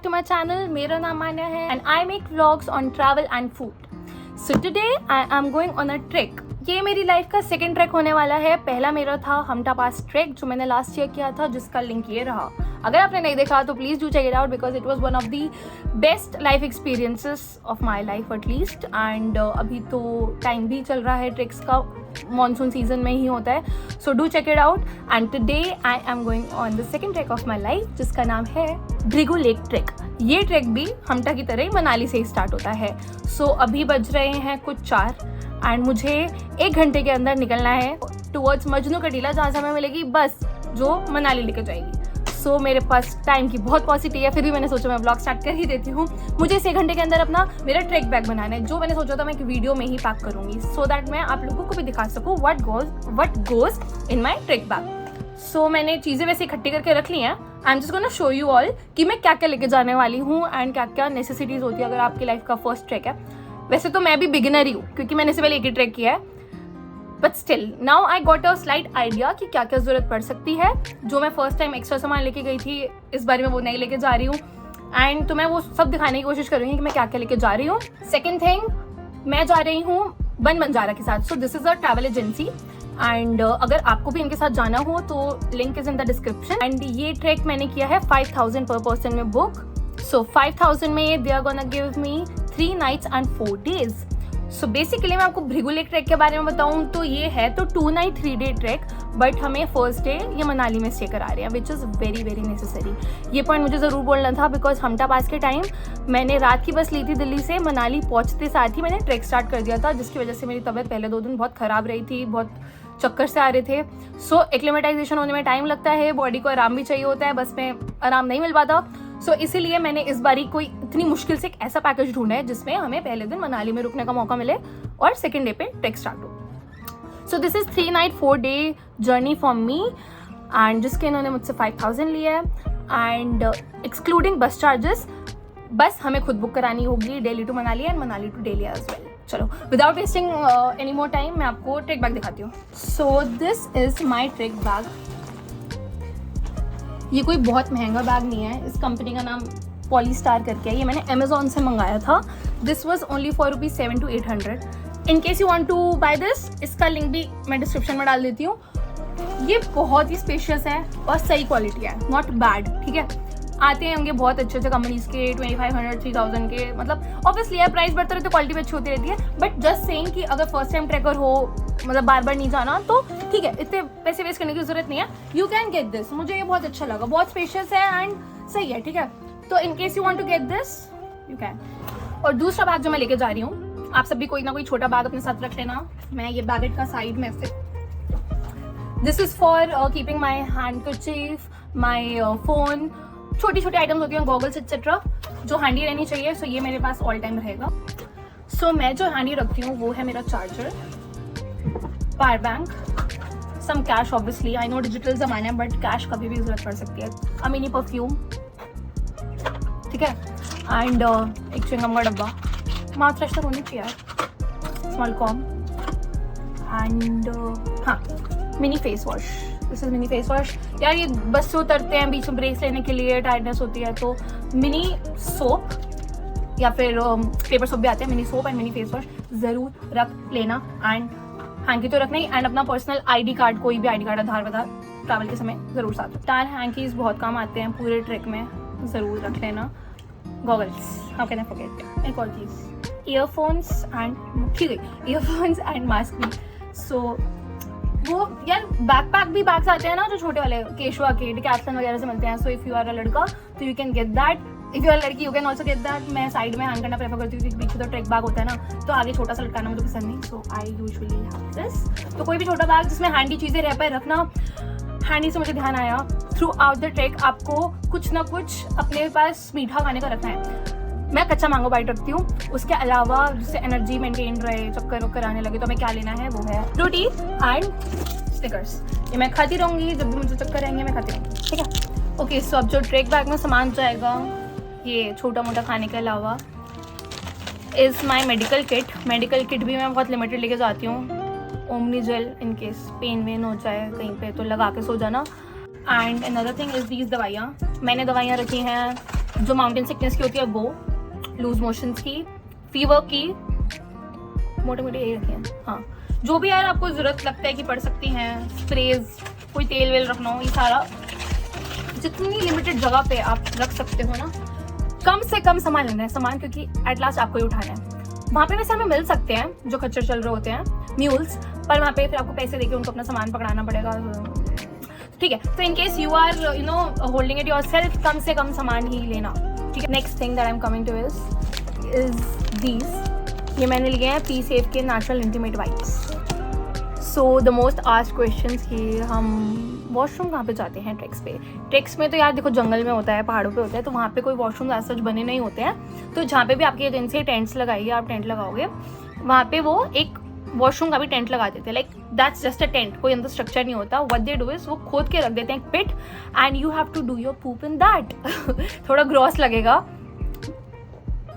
to my channel. मेरा नाम मान्या है and I make vlogs on travel and food. So today I am going on a trek. ये मेरी life का second track होने वाला है. पहला मेरा था हमटा पास ट्रैक जो मैंने लास्ट ईयर किया था, जिसका लिंक ये रहा. अगर आपने नहीं देखा तो please do check it out because it was one of the best life experiences of my life at least. And अभी तो टाइम भी चल रहा है ट्रेक्स का, मानसून सीजन में ही होता है. So do check it out. And today I am going on the second track of my life जिसका नाम है भृगु लेक ट्रैक. ये ट्रैक भी हमटा की तरह ही मनाली से ही स्टार्ट होता है. सो अभी बज रहे हैं कुछ 4 एंड मुझे 1 घंटे के अंदर निकलना है टुवर्ड्स मजनू कटीला, जहाँ से हमें मिलेगी बस जो मनाली लेकर जाएगी. सो मेरे पास टाइम की बहुत पॉसिबिलिटी है, फिर भी मैंने सोचा मैं ब्लॉग स्टार्ट कर ही देती हूँ. मुझे इस 1 घंटे के अंदर अपना मेरा ट्रैक बैग बनाना है, जो मैंने सोचा था मैं एक वीडियो में ही पैक करूँगी सो दैट मैं आप लोगों को भी दिखा सकूँ what goes in my track bag. So मैंने चीज़ें वैसे इकट्ठी करके रख ली हैं. I am just gonna show you all कि मैं क्या क्या लेके जाने वाली हूँ एंड क्या क्या नेसेसिटीज़ होती है अगर आपकी लाइफ का फर्स्ट ट्रैक है. वैसे तो मैं भी बिगिनर ही हूँ क्योंकि मैंने इससे पहले एक ही ट्रैक किया है, but still now I got a slight idea कि क्या क्या ज़रूरत पड़ सकती है. जो मैं फर्स्ट टाइम एक्स्ट्रा सामान लेके गई थी, इस बार मैं वो नहीं लेके जा रही हूँ. एंड तो मैं वो सब दिखाने की कोशिश करूँगी कि मैं क्या क्या लेके जा रही हूँ. सेकेंड थिंग, मैं जा रही हूँ बन बंजारा के साथ. सो this is a travel agency and अगर आपको भी इनके साथ जाना हो तो link is in the description. And ये ट्रैक मैंने किया है 5000 पर पर्सन में बुक. सो 5000 में they are gonna give me 3 nights and 4 days. So basically मैं आपको भृगु लेक ट्रैक के बारे में बताऊं तो ये है तो 2 night 3 day ट्रैक, बट हमें फर्स्ट डे ये मनाली में स्टे करा रहे हैं which is very very necessary. ये पॉइंट मुझे ज़रूर बोलना था बिकॉज हमटा पास के टाइम मैंने रात की बस ली थी दिल्ली से. मनाली पहुंचते साथ ही मैंने ट्रैक स्टार्ट कर दिया था, जिसकी वजह से मेरी तबीयत पहले 2 दिन बहुत ख़राब रही थी, बहुत चक्कर से आ रहे थे. सो एक्लेमेटाइजेशन होने में टाइम लगता है, बॉडी को आराम भी चाहिए होता है, बस में आराम नहीं मिल पाता. सो इसीलिए मैंने इस बारी कोई इतनी मुश्किल से एक ऐसा पैकेज ढूंढा है जिसमें हमें पहले दिन मनाली में रुकने का मौका मिले और सेकेंड डे पे ट्रैक स्टार्ट हो. सो this is 3 night 4 day journey for me and जिसके इन्होंने मुझसे 5000 लिया है. एंड एक्सक्लूडिंग बस चार्जेस, बस हमें खुद बुक करानी होगी Delhi to Manali and Manali to Delhi as well. चलो without wasting any more time मैं आपको ट्रैक बैग दिखाती हूँ. So this is my track bag. ये कोई बहुत महंगा बैग नहीं है, इस कंपनी का नाम पॉलीस्टार करके है. ये मैंने अमेजोन से मंगाया था. This was only for rupees 700 to 800. In case you want to buy this, इसका लिंक भी मैं डिस्क्रिप्शन में डाल देती हूँ. ये बहुत ही स्पेशियस है और सही क्वालिटी है, नॉट बैड. ठीक है, आते हैं होंगे बहुत अच्छे अच्छे कंपनीज के 2500 3000 के, मतलब ऑब्वियसली यार प्राइस बढ़ता रहता है, क्वालिटी भी अच्छी होती रहती है. बट जस्ट सेइंग कि अगर फर्स्ट टाइम ट्रैकर हो, मतलब बार बार नहीं जाना, तो ठीक है, इतने पैसे वेस्ट करने की जरूरत नहीं है. You can get this. मुझे ये बहुत अच्छा लगा, बहुत स्पेशियस है एंड सही है. ठीक है, तो in case you want to get this you can. और दूसरा बैग जो मैं लेके जा रही हूँ, आप सब भी कोई ना कोई छोटा बैग अपने साथ रख लेना. मैं ये बैगेट का साइड में से, this is for keeping my handkerchief, my phone, छोटी छोटी आइटम्स होती हैं, गॉगल्स एक्सेट्रा, जो हैंडी रहनी चाहिए. सो ये मेरे पास ऑल टाइम रहेगा. सो मैं जो हैंडी रखती हूँ वो है मेरा charger, power bank, some cash. Obviously I know digital ज़माना है बट कैश कभी भी जरूरत पड़ सकती है. अ मिनी परफ्यूम, ठीक है, एंड एक च्युइंगम का डब्बा, माउथ फ्रेशनर होनी चाहिए, स्मॉल कॉम, एंड हाँ mini face wash. This is mini face wash. यार ये बस से उतरते हैं, बीच में ब्रेक्स लेने के लिए टायर्डनेस होती है, तो मिनी सोप या फिर पेपर सोप भी आते हैं, mini soap and mini face wash ज़रूर रख लेना. एंड हैंकी तो रखना ही, एंड अपना पर्सनल आईडी कार्ड, कोई भी आईडी कार्ड, आधार वाधार ट्रैवल के समय ज़रूर साथ. 4 हैंकीज बहुत काम आते हैं पूरे ट्रैक में, ज़रूर रख लेना. Goggles, how can I forget. एक और चीज़, ईयरफोन्स एंड, ठीक है, ईयरफोन्स एंड मास्क भी. सो वो यार बैकपैक भी बैग्स आते हैं ना जो छोटे वाले, केशवा के, डिकैथलॉन वगैरह से मिलते हैं. So if you are a लड़का तो you can get that. If you are लड़की you can also get that. मैं साइड में हैंग करना प्रेफर करती हूँ क्योंकि पीछे तो ट्रैक बैग होता है ना, तो आगे छोटा सा लटकाना मुझे पसंद नहीं. सो आई यूजुअली हैव दिस. तो कोई भी छोटा बैग जिसमें हैंडी चीज़ें रह पाए रखना. हैंडी से मुझे ध्यान आया, थ्रू आउट द ट्रैक आपको कुछ ना कुछ अपने पास मीठा खाने का रखना है. मैं कच्चा मैंगो बाइट रखती हूँ. उसके अलावा जिससे एनर्जी मेंटेन रहे, चक्कर वक्कर आने लगे तो हमें क्या लेना है वो है फ्रूटी एंड स्टिकर्स. ये मैं खाती रहूँगी, जब भी मुझे चक्कर आएंगे मैं खाती रहूँगी. ठीक है, ओके. सो अब जो ट्रैक बैग में सामान जाएगा, ये छोटा मोटा खाने के अलावा is my medical kit. Medical kit भी मैं बहुत लिमिटेड लेके जाती हूँ. Omnigel, in case pain वेन हो जाए कहीं पे तो लगा के सो जाना. And another thing is these दवाइयाँ. मैंने दवाइयाँ रखी हैं जो माउंटेन सिकनेस की होती है वो, लूज मोशंस की, फीवर की, मोटे मोटे यही रखे हैं। हाँ, जो भी यार आपको ज़रूरत लगता है कि पड़ सकती हैं, स्प्रेज, कोई तेल वेल रखना हो, ये सारा जितनी लिमिटेड जगह पे आप रख सकते हो ना, कम से कम सामान लेना है सामान, क्योंकि एट लास्ट आपको ही उठाना है। वहाँ पे वैसे हमें मिल सकते हैं जो खच्चर चल रहे होते हैं, म्यूल्स, पर वहाँ पे फिर आपको पैसे देके उनको अपना सामान पकड़ाना पड़ेगा, ठीक है। तो in case you are you know holding it yourself, कम से कम सामान ही लेना, ठीक है। Next thing that I am coming to is these. ये मैंने लिए हैं पी सेफ के natural intimate wipes. So the most asked question कि हम वॉशरूम कहाँ पे जाते हैं ट्रेक्स पे। ट्रेक्स में तो यार देखो जंगल में होता है, पहाड़ों पे होता है, तो वहाँ पे कोई वॉशरूम ऐसा सच बने नहीं होते हैं। तो जहाँ पे भी आपकी एजेंसी टेंट्स लगाइए, आप टेंट लगाओगे, वहाँ पे वो एक वॉशरूम का भी टेंट लगा देते हैं। Like that's just a tent, कोई अंदर स्ट्रक्चर नहीं होता। व्हाट दे डू इज वो खोद के रख देते हैं एक pit, and you have to do your poop in that. थोड़ा ग्रॉस लगेगा,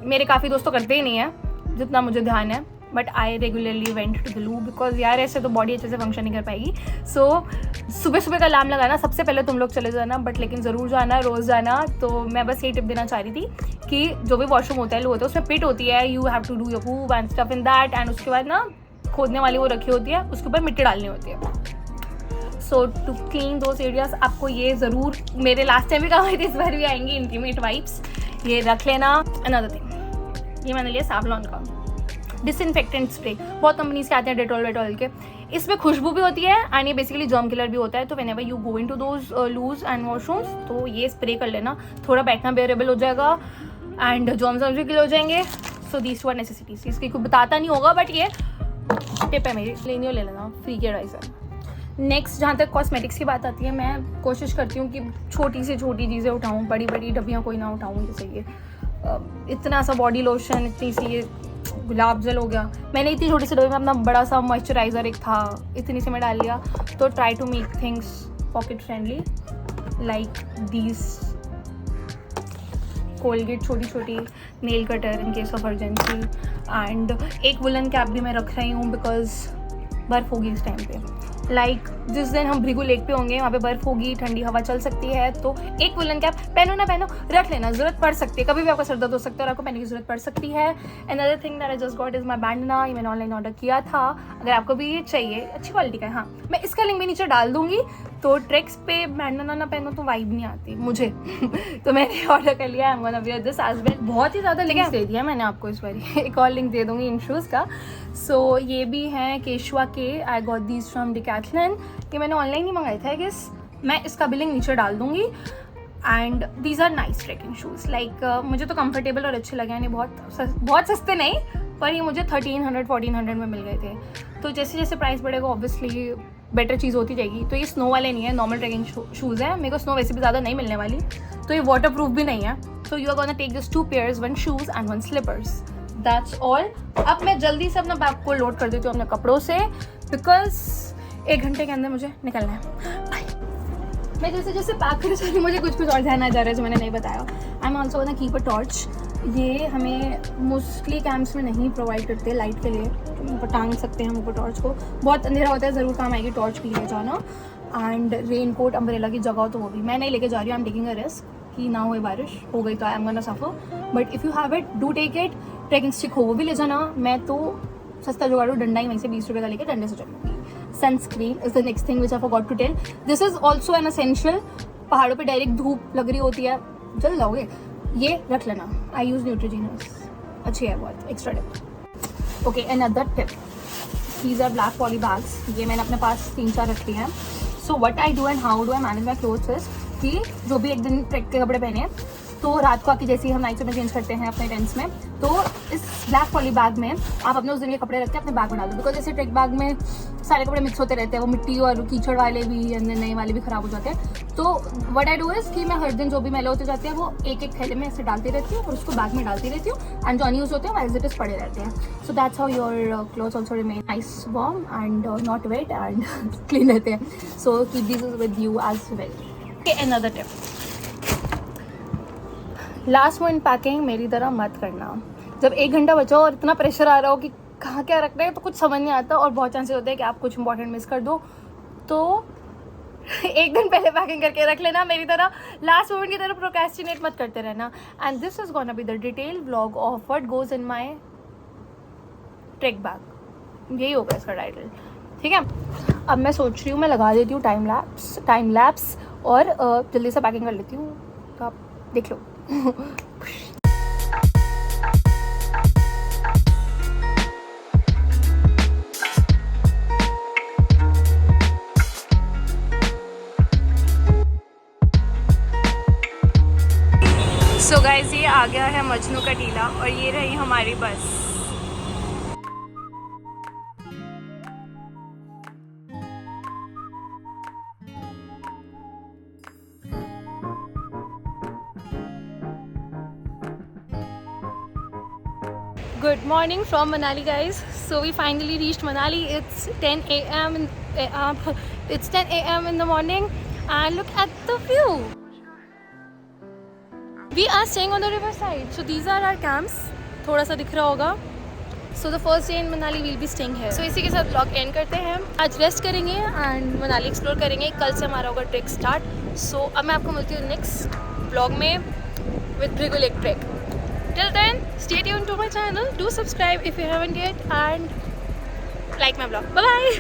मेरे काफ़ी दोस्त तो करते ही नहीं है जितना मुझे ध्यान है, but I regularly went to the loo, because यार ऐसे तो बॉडी अच्छे से फंक्शन नहीं कर पाएगी। सो सुबह सुबह का अलार्म लगाना, सबसे पहले तुम लोग चले जाना, बट लेकिन ज़रूर जाना, रोज़ जाना। तो मैं बस यही टिप देना चाह रही थी कि जो भी वॉशरूम होता है, लू होता है, उसमें पिट होती है, you have to do your poop and stuff in that, and उसके बाद ना खोदने वाली वो रखी होती है, उसके ऊपर मिट्टी डालनी होती है। सो टू क्लीन दोज एरियाज आपको ये ज़रूर, मेरे लास्ट टाइम भी काम आई थी, इस बार भी आएंगी इंटीमेट वाइप्स, ये रख लेना। अनदर थिंग, ये मैंने लिया सैवलॉन का डिसइंफेक्टेंट स्प्रे। बहुत कंपनीज के आते हैं, डेटॉल वेटॉल के, इसमें खुशबू भी होती है एंड ये बेसिकली जर्म किलर भी होता है। तो whenever you go into those loos and washrooms, तो ये स्प्रे कर लेना, थोड़ा बैठना बेयरेबल हो जाएगा एंड जर्म्स भी किल हो जाएंगे। So these two are necessities. इसकी कोई बताता नहीं होगा, बट ये टिप है मेरी, लेनी हो ले लेना, फ्री के एडवाइजर। नेक्स्ट, जहाँ तक कॉस्मेटिक्स की बात आती है, मैं कोशिश करती हूँ कि छोटी से छोटी चीज़ें उठाऊँ, बड़ी बड़ी डब्बियाँ कोई ना उठाऊँ। जैसे ये इतना सा बॉडी लोशन, इतनी सी ये गुलाब जल हो गया, मैंने इतनी छोटी सी डब्बे में अपना बड़ा सा मॉइस्चराइज़र एक था, इतनी से मैं डाल लिया। तो try to make things pocket friendly, like these Colgate, छोटी छोटी nail cutter in case of urgency, and एक वुलन कैप भी मैं रख रही हूँ बिकॉज बर्फ़ होगी इस टाइम पे। लाइक जिस दिन हम भृगु लेक पे होंगे, वहाँ पे बर्फ़ होगी, ठंडी हवा चल सकती है, तो एक वुलन कैप पहनो ना पहनो रख लेना, ज़रूरत पड़ सकती है, कभी भी आपका सर दर्द हो सकता है और आपको पहनने की ज़रूरत पड़ सकती है। Another thing that I just got is my bandana, ये मैंने ऑनलाइन ऑर्डर किया था। अगर आपको भी ये चाहिए, अच्छी क्वालिटी का है, हाँ मैं इसका लिंक भी नीचे डाल दूँगी। तो ट्रेक्स पे बैंडना ना पहनो तो वाइब नहीं आती मुझे तो मैंने ऑर्डर कर लिया, I am gonna wear this as well. बहुत ही ज़्यादा लिंक्स दे दिया मैंने आपको, इस बार एक और लिंक दे दूँगी इन शूज़ का। सो ये भी हैं केशवा के, आई गॉट दीज फ्रॉम डिकैथलन, ये मैंने ऑनलाइन ही मंगाए थे आई गेस, मैं इसका भी लिंक नीचे डाल दूँगी। And these are nice trekking shoes, like मुझे तो कंफर्टेबल और अच्छे लगे हैं, बहुत सस्ते नहीं, पर ये मुझे 1300-1400 में मिल गए थे। तो जैसे जैसे प्राइस बढ़ेगा ऑब्वियसली बेटर चीज़ होती जाएगी। तो ये स्नो वाले नहीं है, नॉर्मल ट्रेकिंग शूज़ है, मेरे को स्नो वैसे भी ज़्यादा नहीं मिलने वाली, तो ये वाटर प्रूफ भी नहीं है। So you are gonna take this 2 pairs, 1 shoes and 1 slippers, that's all. अब मैं जल्दी से अपना बैग को लोड कर देती हूँ अपने कपड़ों से, बिकॉज 1 घंटे के अंदर मुझे निकलना है। मैं जैसे जैसे पैक करने चली मुझे कुछ और ध्यान आ जा रहा है जो मैंने नहीं बताया। I am also gonna keep a torch, ये हमें मोस्टली कैंप्स में नहीं प्रोवाइड करते लाइट के लिए, तो ऊपर टांग सकते हैं हम ऊपर टॉर्च को, बहुत अंधेरा होता है, ज़रूर काम आएगी टॉर्च भी ले जाना। एंड रेन कोट, अम्ब्रेला की जगह तो वो भी मैं नहीं लेके जा रही हूँ, I am taking a risk कि ना हो बारिश, हो गई तो I am gonna suffer, but if you have it do take it. Trekking stick हो वो भी ले जाना, मैं तो सस्ता जुगाड़ू डंडा ही वहीं से 20 रुपये का लेके डंडे से चलूँगी। Sunscreen is the next thing which I forgot to tell, this is also an essential. पहाड़ों पे डायरेक्ट धूप लग रही होती है, जल जाओगे, ये रख लेना। आई यूज़ न्यूट्रीजीनियस, अच्छी है बहुत, extra tip. Okay, another tip, these are black poly bags, ये मैंने अपने पास 3-4 रख लिए हैं। So what I do and how do I manage my clothes is कि जो भी एक दिन ट्रैक के कपड़े पहने, तो रात को आके जैसे ही हम नाइट में चेंज करते हैं अपने टेंट्स में, तो इस ब्लैक पॉली बैग में आप अपने उस दिन के कपड़े रख के अपने बैग में डाल दो, बिकॉज जैसे ट्रैक बैग में सारे कपड़े मिक्स होते रहते हैं, वो मिट्टी और कीचड़ वाले भी, नए वाले भी ख़राब हो जाते हैं। तो व्हाट आई डू इज़ कि मैं हर दिन जो भी मैले होते जाते हैं वो एक एक थैले में ऐसे डालती रहती हूँ और उसको बैग में डालती रहती हूँ, एंड जो अनयूज होते हैं एज इट इज़ पड़े रहते हैं। So that's how your clothes also remain nice, warm and not wet and clean रहते हैं। So keep this with you as well. Okay, another tip, last moment packing मेरी तरह मत करना। जब 1 घंटा बचा हो और इतना प्रेशर आ रहा हो कि कहाँ क्या रख रहे हैं, तो कुछ समझ नहीं आता और बहुत चांसेस होते हैं कि आप कुछ इंपॉर्टेंट मिस कर दो। तो एक दिन पहले पैकिंग करके रख लेना, मेरी तरह लास्ट मोमेंट की तरह प्रोक्रेस्टिनेट मत करते रहना. And this is gonna be the detail vlog of what goes in my track bag. यही होगा इसका टाइटल. ठीक है, अब मैं सोच रही हूँ मैं लगा देती हूँ टाइम लैप्स और जल्दी से पैकिंग कर लेती हूँ, तो आप देख लो. सो गाइस, ये आ गया है मजनू का टीला और ये रही हमारी बस. Good morning from Manali, guys. So we finally reached Manali. It's 10 a.m. It's 10 a.m. in the morning, and look at the view. We are staying on the river side. So these are our camps. थोड़ा सा दिख रहा होगा. So the first day in Manali we'll be staying here. So इसी के साथ vlog end करते हैं. आज रेस्ट करेंगे and मनाली एक्सप्लोर करेंगे. कल से हमारा होगा ट्रेक स्टार्ट. So अब मैं आपको मिलती हूँ नेक्स्ट vlog में with Bhrigu Lake Trek. Till then, stay tuned to my channel. Do subscribe if you haven't yet and like my vlog. Bye bye.